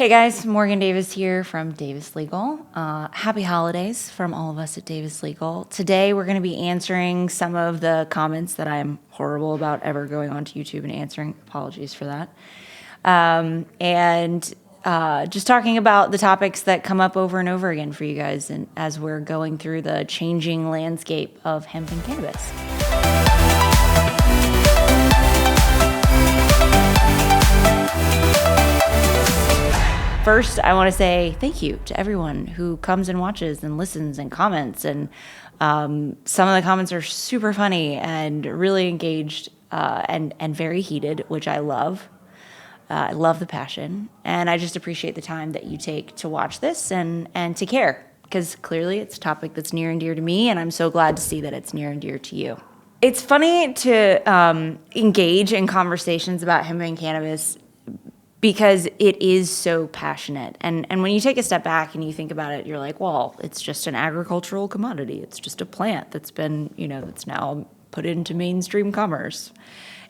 Hey guys, Morgan Davis here from Davis Legal. Happy holidays from all of us at Davis Legal. Today we're going to be answering some of the comments that I'm horrible about ever going onto YouTube and answering. Apologies for that. And just talking about the topics that come up over and over again for you guys and as we're going through the changing landscape of hemp and cannabis. First, I want to say thank you to everyone who comes and watches and listens and comments. And some of the comments are super funny and really engaged and very heated, which I love. I love the passion. And I just appreciate the time that you take to watch this and to care, because clearly it's a topic that's near and dear to me. And I'm so glad to see that it's near and dear to you. It's funny to engage in conversations about hemp and cannabis because it is so passionate. And when you take a step back and you think about it, you're like, well, it's just an agricultural commodity. It's just a plant that's been, that's now put into mainstream commerce.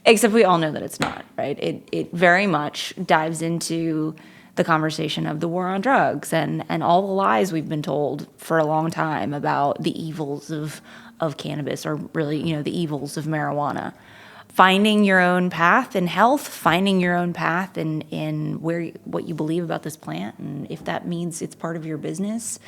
Except we all know that it's not, right? It very much dives into the conversation of the war on drugs and all the lies we've been told for a long time about the evils of cannabis, or really, the evils of marijuana. Finding your own path in health, finding your own path in what you believe about this plant, and if that means it's part of your business,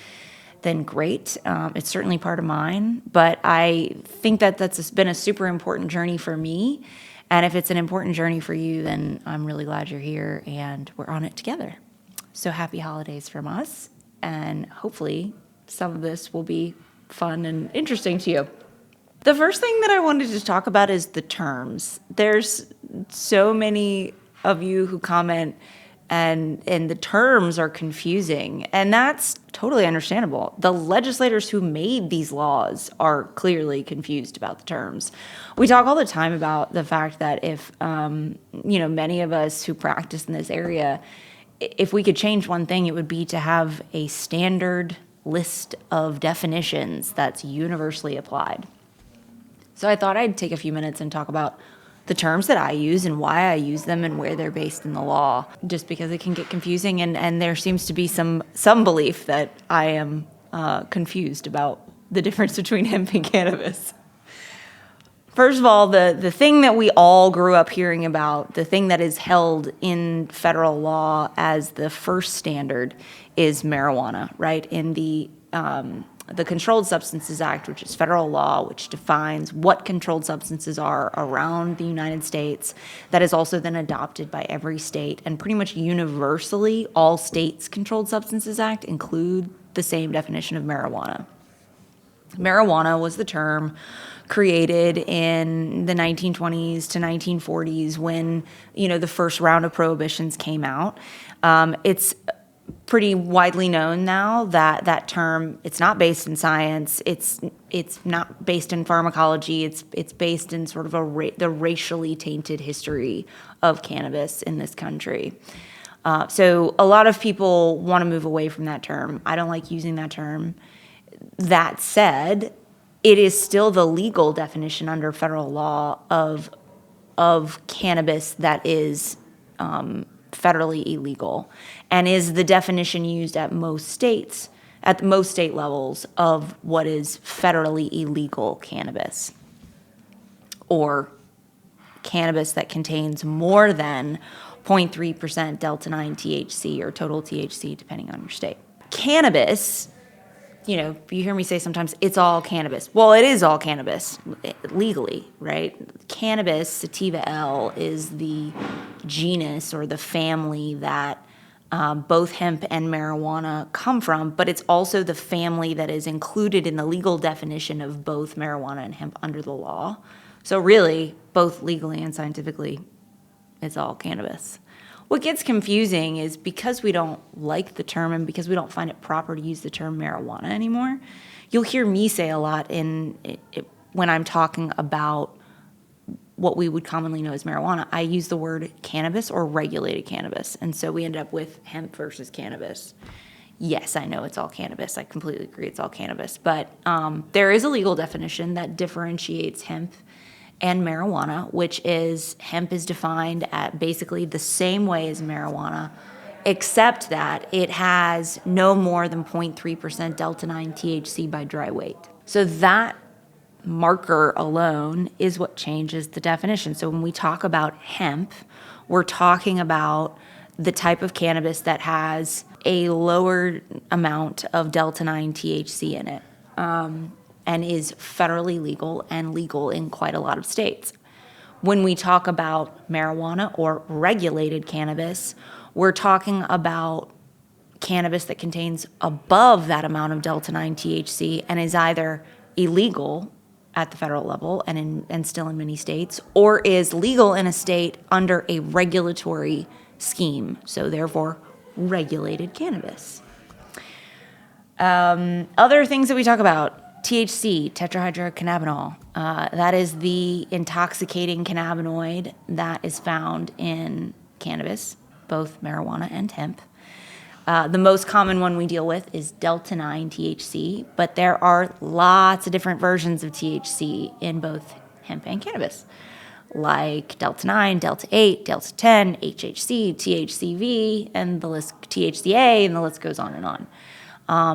then great. It's certainly part of mine, but I think that that's been a super important journey for me, and if it's an important journey for you, then I'm really glad you're here, and we're on it together. So happy holidays from us, and hopefully some of this will be fun and interesting to you. The first thing that I wanted to talk about is the terms. There's so many of you who comment and the terms are confusing, and that's totally understandable. The legislators who made these laws are clearly confused about the terms. We talk all the time about the fact that if, many of us who practice in this area, if we could change one thing, it would be to have a standard list of definitions that's universally applied. So I thought I'd take a few minutes and talk about the terms that I use and why I use them and where they're based in the law, just because it can get confusing and there seems to be some belief that I am confused about the difference between hemp and cannabis. First of all, the thing that we all grew up hearing about, the thing that is held in federal law as the first standard is marijuana, right? In the Controlled Substances Act, which is federal law, which defines what controlled substances are around the United States, that is also then adopted by every state. And pretty much universally, all states' Controlled Substances Act include the same definition of marijuana. Marijuana was the term created in the 1920s to 1940s when, the first round of prohibitions came out. It's pretty widely known now that that term, it's not based in science, it's not based in pharmacology, it's based in sort of the racially tainted history of cannabis in this country. So a lot of people want to move away from that term. I don't like using that term. That said, it is still the legal definition under federal law of cannabis that is federally illegal, and is the definition used at most state levels of what is federally illegal cannabis, or cannabis that contains more than 0.3% delta 9 THC or total THC, depending on your state. Cannabis, you hear me say sometimes it's all cannabis. Well, it is all cannabis legally, right? Cannabis, sativa L, is the genus or the family that both hemp and marijuana come from, but it's also the family that is included in the legal definition of both marijuana and hemp under the law. So really, both legally and scientifically, it's all cannabis. What gets confusing is because we don't like the term and because we don't find it proper to use the term marijuana anymore, you'll hear me say a lot when I'm talking about what we would commonly know as marijuana, I use the word cannabis or regulated cannabis. And so we end up with hemp versus cannabis. Yes, I know it's all cannabis. I completely agree it's all cannabis. But there is a legal definition that differentiates hemp and marijuana, which is hemp is defined at basically the same way as marijuana except that it has no more than 0.3% delta 9 THC by dry weight. So that marker alone is what changes the definition. So when we talk about hemp, we're talking about the type of cannabis that has a lower amount of delta 9 THC in it, and is federally legal and legal in quite a lot of states. When we talk about marijuana or regulated cannabis, we're talking about cannabis that contains above that amount of delta 9 THC and is either illegal at the federal level and still in many states, or is legal in a state under a regulatory scheme, so therefore regulated cannabis. Other things that we talk about: THC, tetrahydrocannabinol. That is the intoxicating cannabinoid that is found in cannabis, both marijuana and hemp. The most common one we deal with is delta 9 THC, but there are lots of different versions of THC in both hemp and cannabis, like delta 9, delta 8, delta 10, HHC, THCV, and the list, THCA, and the list goes on and on.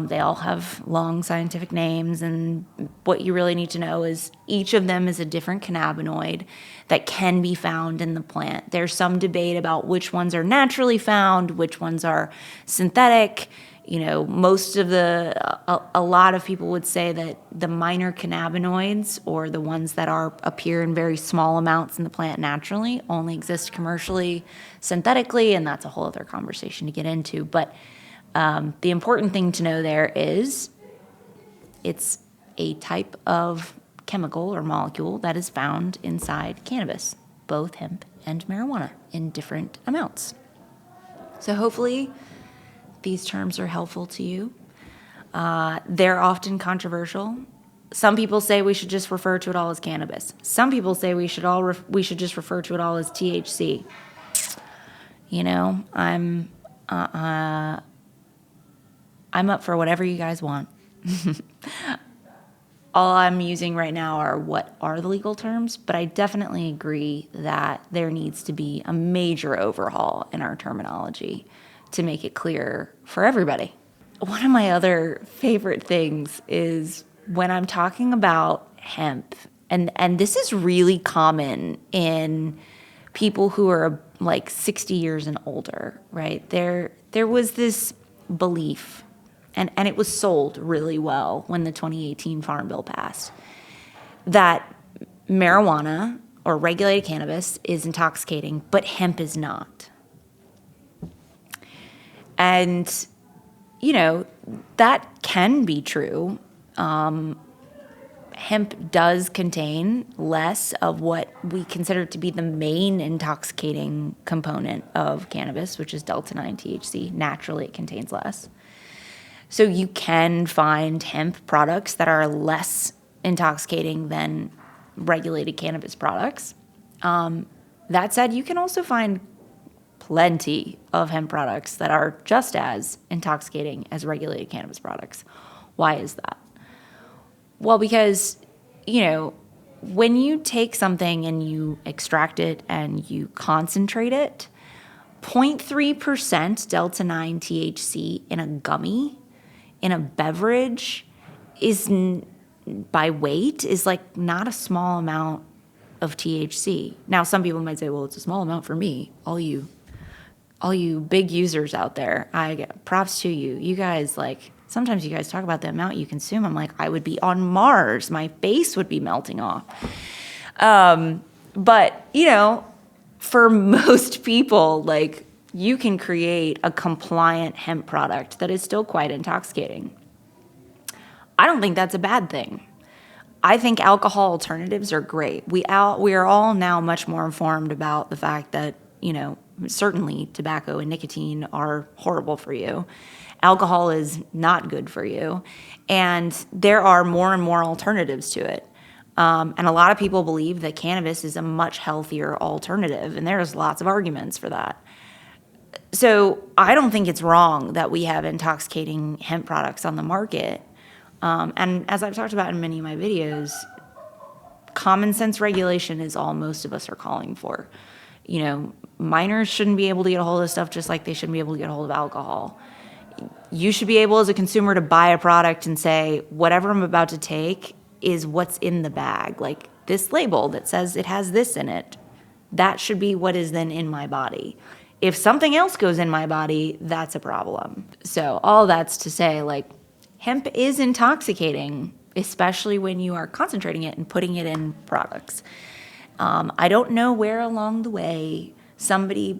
They all have long scientific names, and what you really need to know is each of them is a different cannabinoid that can be found in the plant. There's some debate about which ones are naturally found, which ones are synthetic. You know, a lot of people would say that the minor cannabinoids, or the ones that appear in very small amounts in the plant naturally, only exist commercially, synthetically, and that's a whole other conversation to get into. But the important thing to know there is it's a type of chemical or molecule that is found inside cannabis, both hemp and marijuana, in different amounts. So hopefully these terms are helpful to you. They're often controversial. Some people say we should just refer to it all as cannabis. Some people say we should just refer to it all as THC. You know, I'm up for whatever you guys want. All I'm using right now are what are the legal terms, but I definitely agree that there needs to be a major overhaul in our terminology to make it clear for everybody. One of my other favorite things is when I'm talking about hemp, and this is really common in people who are like 60 years and older, right? There was this belief, and it was sold really well when the 2018 Farm Bill passed, that marijuana or regulated cannabis is intoxicating, but hemp is not. And, you know, that can be true. Hemp does contain less of what we consider to be the main intoxicating component of cannabis, which is delta 9 THC. Naturally, it contains less. So you can find hemp products that are less intoxicating than regulated cannabis products. That said, you can also find plenty of hemp products that are just as intoxicating as regulated cannabis products. Why is that? Well, because, you know, when you take something and you extract it and you concentrate it, 0.3% delta 9 THC in a gummy, in a beverage, by weight, is like not a small amount of THC. Now, some people might say, well, it's a small amount for me. All you big users out there, I get props to you. You guys, like, sometimes you guys talk about the amount you consume. I'm like, I would be on Mars. My face would be melting off. But, you know, for most people, like, you can create a compliant hemp product that is still quite intoxicating. I don't think that's a bad thing. I think alcohol alternatives are great. We are all now much more informed about the fact that, you know, certainly tobacco and nicotine are horrible for you. Alcohol is not good for you. And there are more and more alternatives to it. And a lot of people believe that cannabis is a much healthier alternative, and there's lots of arguments for that. So I don't think it's wrong that we have intoxicating hemp products on the market. And as I've talked about in many of my videos, common sense regulation is all most of us are calling for. Minors shouldn't be able to get a hold of stuff just like they shouldn't be able to get a hold of alcohol. You should be able as a consumer to buy a product and say, whatever I'm about to take is what's in the bag. Like this label that says it has this in it, that should be what is then in my body. If something else goes in my body, that's a problem. So all that's to say, like, hemp is intoxicating, especially when you are concentrating it and putting it in products. I don't know where along the way somebody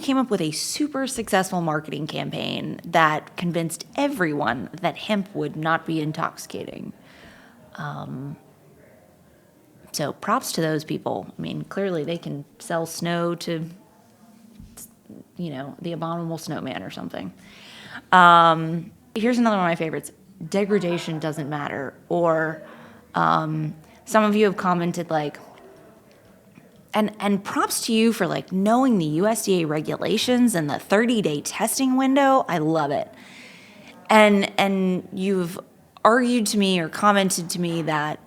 came up with a super successful marketing campaign that convinced everyone that hemp would not be intoxicating. So props to those people. I mean, clearly they can sell snow to, the abominable snowman or something. Here's another one of my favorites. Degradation doesn't matter. Or some of you have commented like, and props to you for like knowing the USDA regulations and the 30-day testing window. I love it. And you've argued to me or commented to me that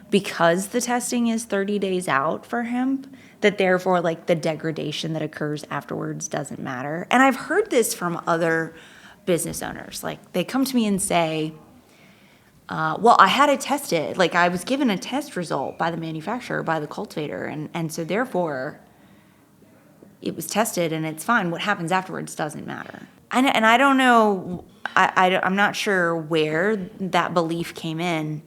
because the testing is 30 days out for hemp, that therefore like the degradation that occurs afterwards doesn't matter. And I've heard this from other business owners. Like they come to me and say, well, I had it tested. Like I was given a test result by the manufacturer, by the cultivator. And so therefore it was tested and it's fine. What happens afterwards doesn't matter. And I don't know, I'm not sure where that belief came in.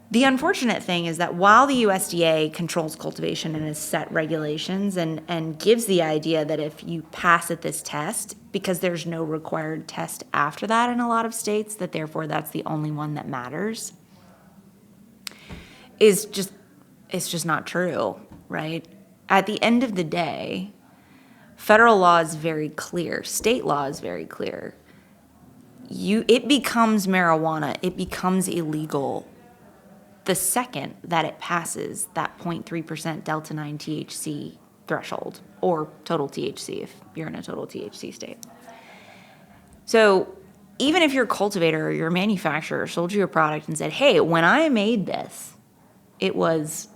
The unfortunate thing is that while the USDA controls cultivation and has set regulations and gives the idea that if you pass at this test, because there's no required test after that in a lot of states, that therefore that's the only one that matters, it's just not true, right? At the end of the day, federal law is very clear. State law is very clear. It becomes marijuana. It becomes illegal the second that it passes that 0.3% delta 9 THC threshold, or total THC if you're in a total THC state. So even if your cultivator or your manufacturer sold you a product and said, hey, when I made this, it was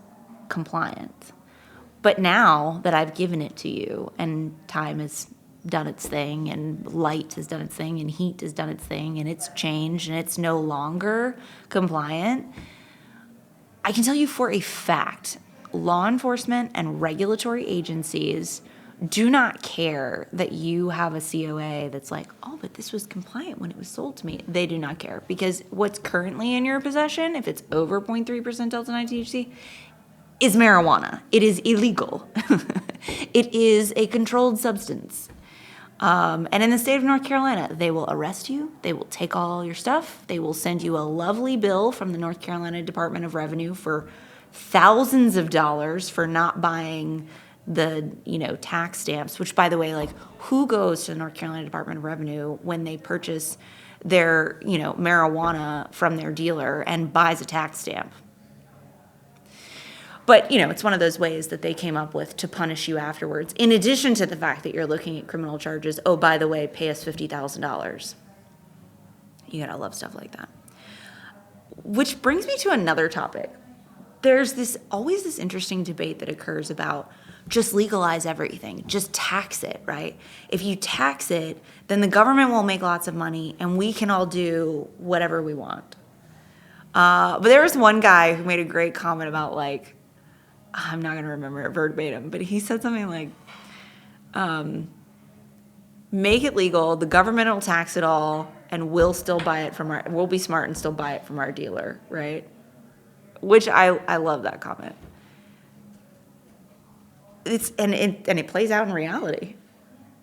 compliant. But now that I've given it to you and time has done its thing and light has done its thing and heat has done its thing and it's changed and it's no longer compliant, I can tell you for a fact, law enforcement and regulatory agencies do not care that you have a COA that's like, oh, but this was compliant when it was sold to me. They do not care because what's currently in your possession, if it's over 0.3% delta 9 THC, is marijuana. It is illegal. It is a controlled substance. And in the state of North Carolina, they will arrest you. They will take all your stuff. They will send you a lovely bill from the North Carolina Department of Revenue for thousands of dollars for not buying the, tax stamps, which by the way, like who goes to the North Carolina Department of Revenue when they purchase their, marijuana from their dealer and buys a tax stamp? But, it's one of those ways that they came up with to punish you afterwards. In addition to the fact that you're looking at criminal charges, oh, by the way, pay us $50,000. You gotta love stuff like that. Which brings me to another topic. There's always this interesting debate that occurs about just legalize everything, just tax it, right? If you tax it, then the government will make lots of money and we can all do whatever we want. But there was one guy who made a great comment about like, I'm not going to remember it verbatim, but he said something like, make it legal, the government will tax it all, and we'll still buy it we'll be smart and still buy it from our dealer, right? Which I love that comment. It plays out in reality.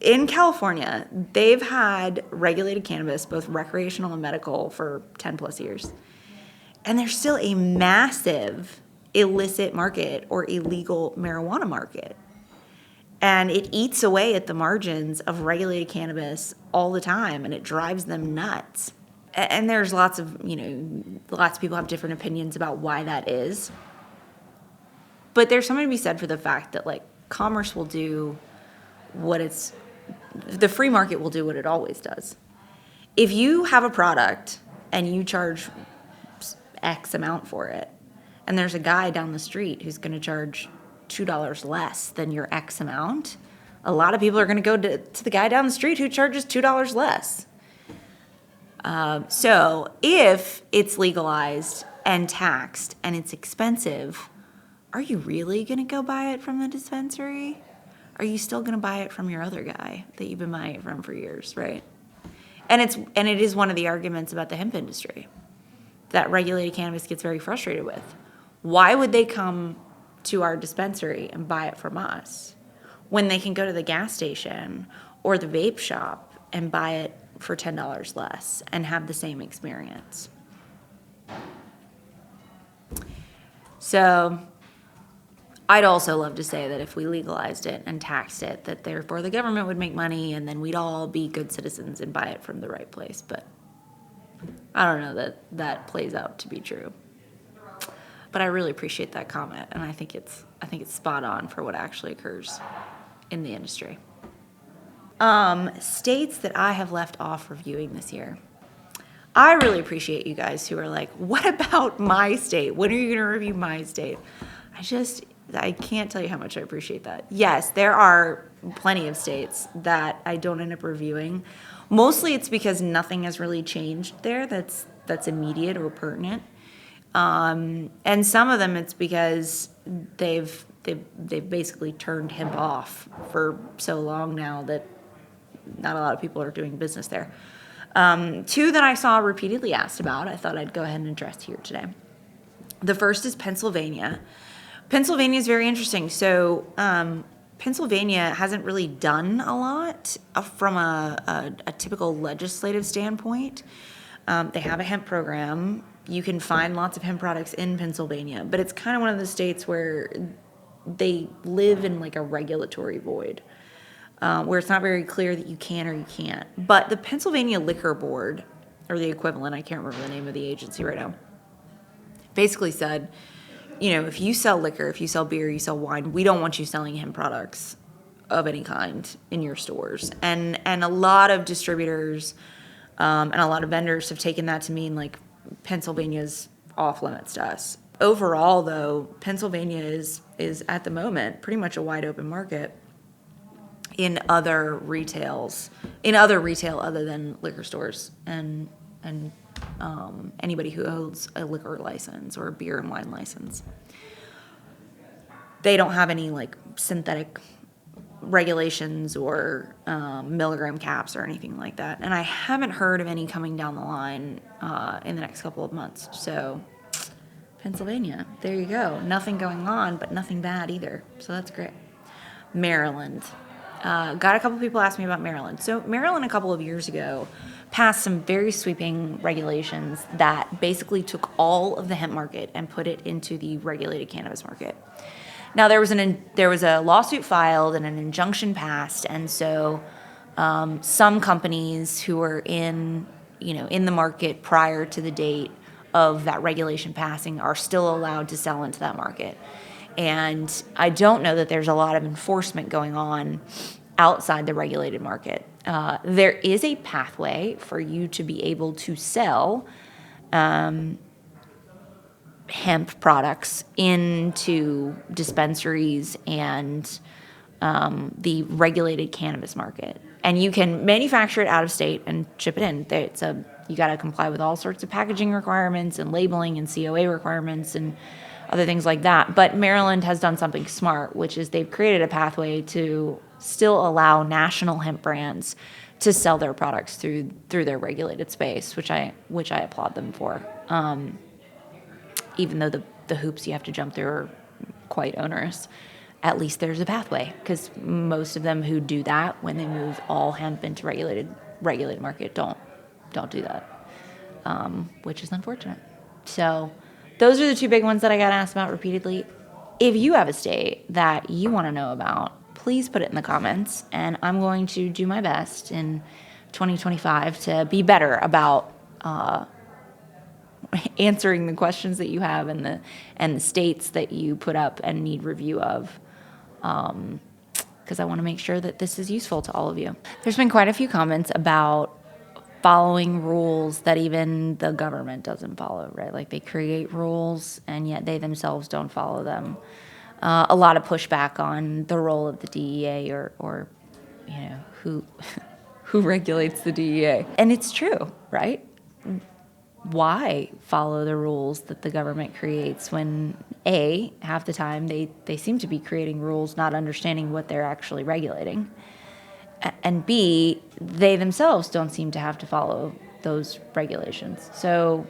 In California, they've had regulated cannabis, both recreational and medical, for 10 plus years. And there's still a massive illicit market or illegal marijuana market. And it eats away at the margins of regulated cannabis all the time, and it drives them nuts. And there's lots of people have different opinions about why that is. But there's something to be said for the fact that like commerce will do the free market will do what it always does. If you have a product and you charge X amount for it, and there's a guy down the street who's going to charge $2 less than your X amount, a lot of people are going to go to the guy down the street who charges $2 less. So if it's legalized and taxed and it's expensive, are you really going to go buy it from the dispensary? Are you still going to buy it from your other guy that you've been buying it from for years, right? And it is one of the arguments about the hemp industry that regulated cannabis gets very frustrated with. Why would they come to our dispensary and buy it from us when they can go to the gas station or the vape shop and buy it for $10 less and have the same experience? So I'd also love to say that if we legalized it and taxed it, that therefore the government would make money and then we'd all be good citizens and buy it from the right place. But I don't know that that plays out to be true. But I really appreciate that comment, and I think it's spot on for what actually occurs in the industry. States that I have left off reviewing this year. I really appreciate you guys who are like, what about my state? When are you going to review my state? I can't tell you how much I appreciate that. Yes, there are plenty of states that I don't end up reviewing. Mostly it's because nothing has really changed there that's immediate or pertinent. And some of them it's because they've basically turned hemp off for so long now that not a lot of people are doing business there. Two that I saw repeatedly asked about, I thought I'd go ahead and address here today. The first is Pennsylvania. Pennsylvania is very interesting. So Pennsylvania hasn't really done a lot from a typical legislative standpoint. They have a hemp program. You can find lots of hemp products in Pennsylvania, but it's kind of one of the states where they live in like a regulatory void, where it's not very clear that you can or you can't. But the Pennsylvania Liquor Board, or the equivalent, I can't remember the name of the agency right now, basically said, if you sell liquor, if you sell beer, you sell wine, we don't want you selling hemp products of any kind in your stores. And a lot of distributors and a lot of vendors have taken that to mean like Pennsylvania's off limits to us. Overall, though, Pennsylvania is at the moment pretty much a wide open market in other retail other than liquor stores and anybody who holds a liquor license or a beer and wine license. They don't have any like synthetic regulations or milligram caps or anything like that. And I haven't heard of any coming down the line in the next couple of months. So Pennsylvania, there you go. Nothing going on, but nothing bad either. So that's great. Maryland. Got a couple people ask me about Maryland. So Maryland a couple of years ago passed some very sweeping regulations that basically took all of the hemp market and put it into the regulated cannabis market. Now there was a lawsuit filed and an injunction passed, and so some companies who were in the market prior to the date of that regulation passing are still allowed to sell into that market. And I don't know that there's a lot of enforcement going on outside the regulated market. There is a pathway for you to be able to sell hemp products into dispensaries and the regulated cannabis market. And you can manufacture it out of state and ship it in. You got to comply with all sorts of packaging requirements and labeling and COA requirements and other things like that. But Maryland has done something smart, which is they've created a pathway to still allow national hemp brands to sell their products through their regulated space, which I applaud them for. Even though the hoops you have to jump through are quite onerous, at least there's a pathway, because most of them who do that when they move all hemp into regulated market don't do that, which is unfortunate. So those are the two big ones that I got asked about repeatedly. If you have a state that you want to know about, please put it in the comments, and I'm going to do my best in 2025 to be better about answering the questions that you have and the states that you put up and need review of, because I want to make sure that this is useful to all of you. There's been quite a few comments about following rules that even the government doesn't follow, right? Like they create rules and yet they themselves don't follow them. a lot of pushback on the role of the DEA or who who regulates the DEA. And it's true, right? Why follow the rules that the government creates when A, half the time they seem to be creating rules not understanding what they're actually regulating, and B, they themselves don't seem to have to follow those regulations. So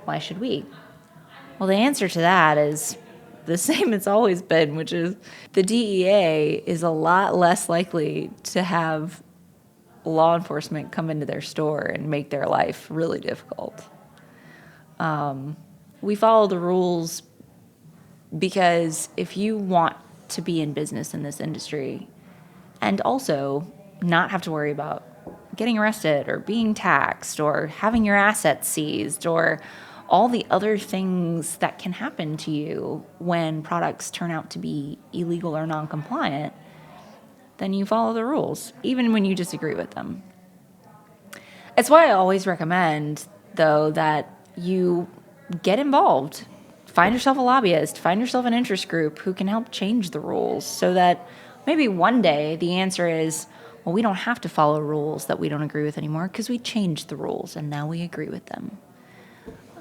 why should we? Well, the answer to that is the same it's always been, which is the DEA is a lot less likely to have law enforcement come into their store and make their life really difficult. We follow the rules because if you want to be in business in this industry and also not have to worry about getting arrested or being taxed or having your assets seized or all the other things that can happen to you when products turn out to be illegal or non-compliant, then you follow the rules, even when you disagree with them. It's why I always recommend, though, that you get involved. Find yourself a lobbyist, find yourself an interest group who can help change the rules so that maybe one day the answer is, well, we don't have to follow rules that we don't agree with anymore because we changed the rules and now we agree with them.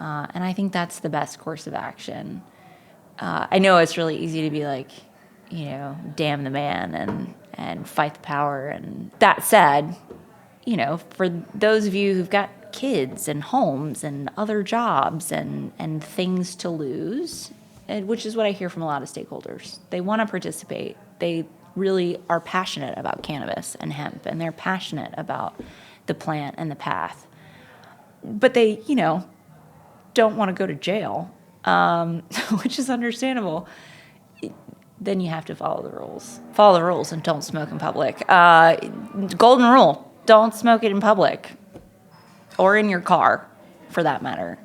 And I think that's the best course of action. I know it's really easy to be like, damn the man and fight the power. And that said, for those of you who've got kids and homes and other jobs and things to lose, which is what I hear from a lot of stakeholders. They want to participate. They really are passionate about cannabis and hemp, and they're passionate about the plant and the path. But they, don't want to go to jail, which is understandable. Then you have to follow the rules. Follow the rules and don't smoke in public. Golden rule, don't smoke it in public or in your car, for that matter.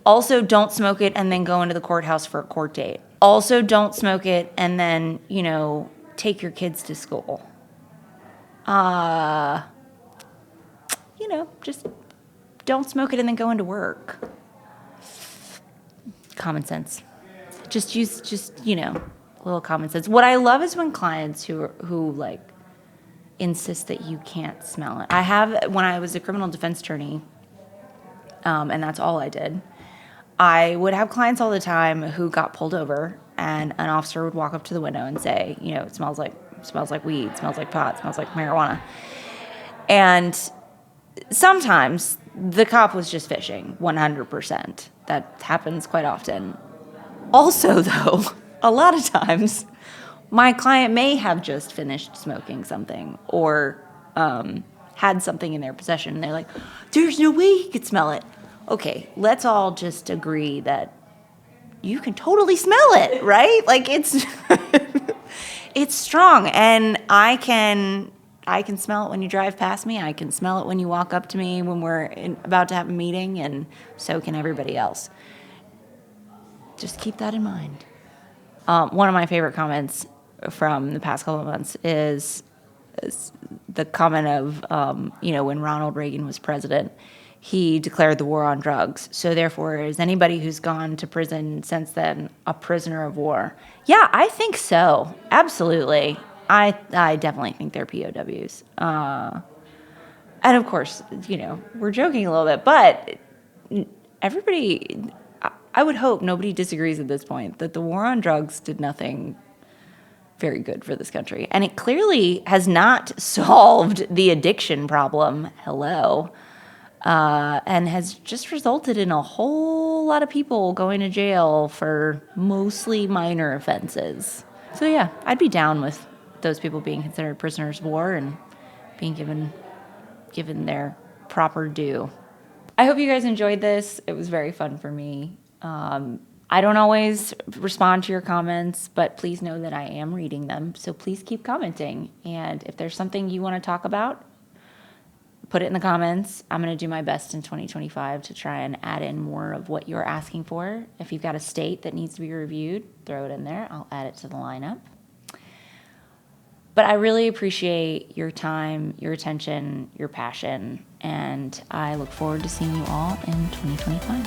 Also, don't smoke it and then go into the courthouse for a court date. Also, don't smoke it and then, take your kids to school. Just don't smoke it and then go into work. Common sense. Just use, little common sense. What I love is when clients who insist that you can't smell it. When I was a criminal defense attorney, and that's all I did, I would have clients all the time who got pulled over and an officer would walk up to the window and say, it smells like weed, smells like pot, smells like marijuana. And sometimes the cop was just fishing, 100%. That happens quite often. Also, though, a lot of times, my client may have just finished smoking something or had something in their possession, and they're like, there's no way he could smell it. Okay, let's all just agree that you can totally smell it, right? Like, it's it's strong, and I can smell it when you drive past me. I can smell it when you walk up to me when we're about to have a meeting, and so can everybody else. Just keep that in mind. One of my favorite comments from the past couple of months is the comment of, when Ronald Reagan was president, he declared the war on drugs. So therefore, is anybody who's gone to prison since then a prisoner of war? Yeah, I think so. Absolutely. I definitely think they're POWs. And of course, we're joking a little bit, but everybody, I would hope nobody disagrees at this point that the war on drugs did nothing very good for this country. And it clearly has not solved the addiction problem. Hello. And has just resulted in a whole lot of people going to jail for mostly minor offenses. So yeah, I'd be down with those people being considered prisoners of war and being given their proper due. I hope you guys enjoyed this. It was very fun for me. I don't always respond to your comments, but please know that I am reading them. So please keep commenting. And if there's something you want to talk about, put it in the comments. I'm going to do my best in 2025 to try and add in more of what you're asking for. If you've got a state that needs to be reviewed, throw it in there. I'll add it to the lineup. But I really appreciate your time, your attention, your passion, and I look forward to seeing you all in 2025.